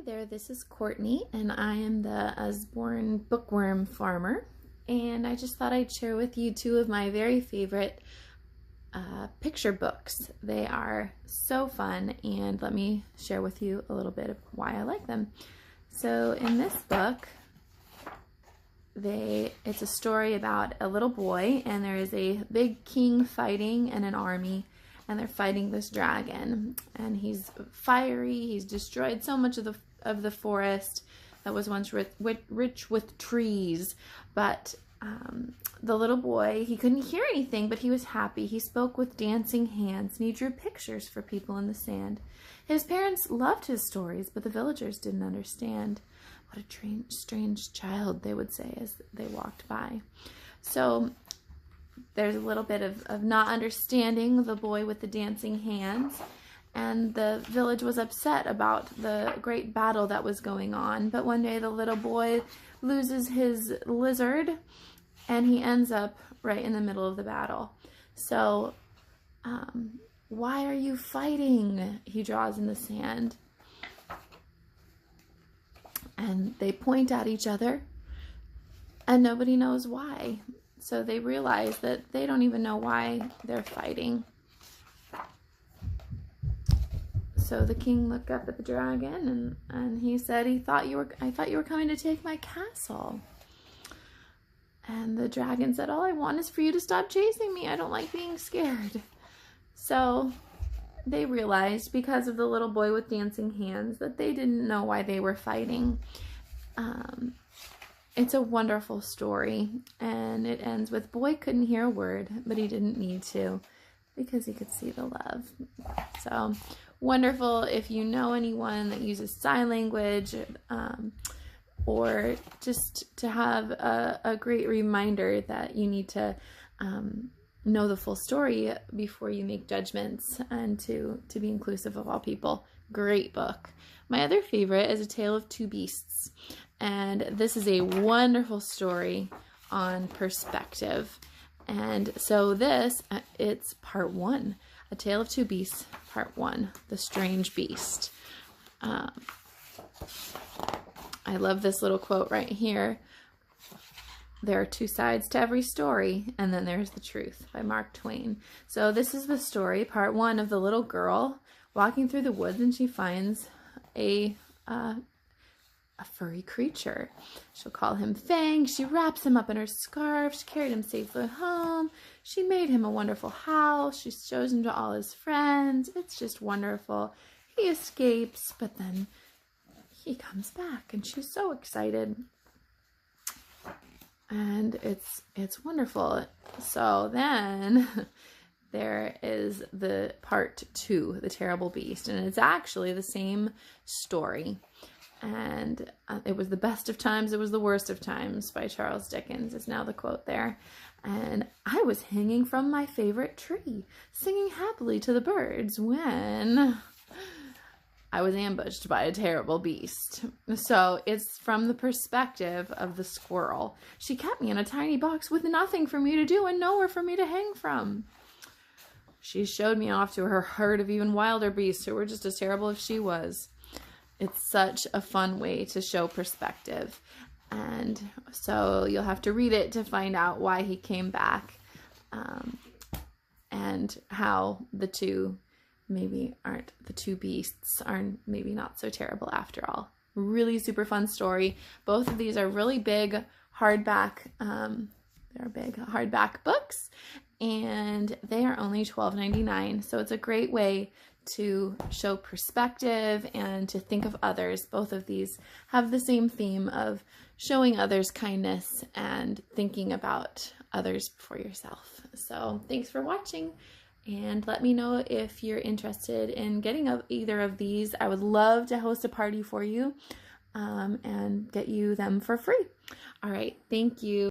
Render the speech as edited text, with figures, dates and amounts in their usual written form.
there, this is Courtney, and I am the Usborne bookworm farmer, and I just thought I'd share with you two of my very favorite picture books. They are so fun, and let me share with you a little bit of why I like them. So in this book, it's a story about a little boy, and there is a big king fighting and an army, and they're fighting this dragon, and he's fiery. He's destroyed so much of the forest that was once rich with trees, but the little boy, he couldn't hear anything, but he was happy. He spoke with dancing hands, and he drew pictures for people in the sand. His parents loved his stories, but the villagers didn't understand. What a strange child, they would say as they walked by. So there's a little bit of not understanding the boy with the dancing hands, and the village was upset about the great battle that was going on. But one day the little boy loses his lizard, and he ends up right in the middle of the battle. So, why are you fighting? He draws in the sand. And they point at each other, and nobody knows why. So they realize that they don't even know why they're fighting. So the king looked up at the dragon, and he said, I thought you were coming to take my castle. And the dragon said, all I want is for you to stop chasing me. I don't like being scared. So they realized, because of the little boy with dancing hands, that they didn't know why they were fighting. It's a wonderful story, and it ends with, boy couldn't hear a word, but he didn't need to, because he could see the love. So wonderful. If you know anyone that uses sign language, or just to have a great reminder that you need to know the full story before you make judgments, and to be inclusive of all people. Great book. My other favorite is A Tale of Two Beasts, and this is a wonderful story on perspective. And so it's part one, A Tale of Two Beasts, part one, The Strange Beast. I love this little quote right here. There are two sides to every story, and then there's the truth, by Mark Twain. So this is the story, part one, of the little girl walking through the woods, and she finds a furry creature. She'll call him Fang. She wraps him up in her scarf. She carried him safely home. She made him a wonderful house. She shows him to all his friends. It's just wonderful. He escapes, but then he comes back, and she's so excited. And it's wonderful. So then there is the part two, The Terrible Beast, and it's actually the same story. And it was the best of times, it was the worst of times, by Charles Dickens is now the quote there. And I was hanging from my favorite tree, singing happily to the birds, when I was ambushed by a terrible beast. So it's from the perspective of the squirrel. She kept me in a tiny box with nothing for me to do and nowhere for me to hang from. She showed me off to her herd of even wilder beasts who were just as terrible as she was. It's such a fun way to show perspective. And so you'll have to read it to find out why he came back, and how the two beasts are maybe not so terrible after all. Really super fun story. Both of these are really big hardback, they're big hardback books, and they are only $12.99. So it's a great way to show perspective and to think of others. Both of these have the same theme of showing others kindness and thinking about others before yourself. So thanks for watching. And let me know if you're interested in getting either of these. I would love to host a party for you, and get you them for free. All right, thank you.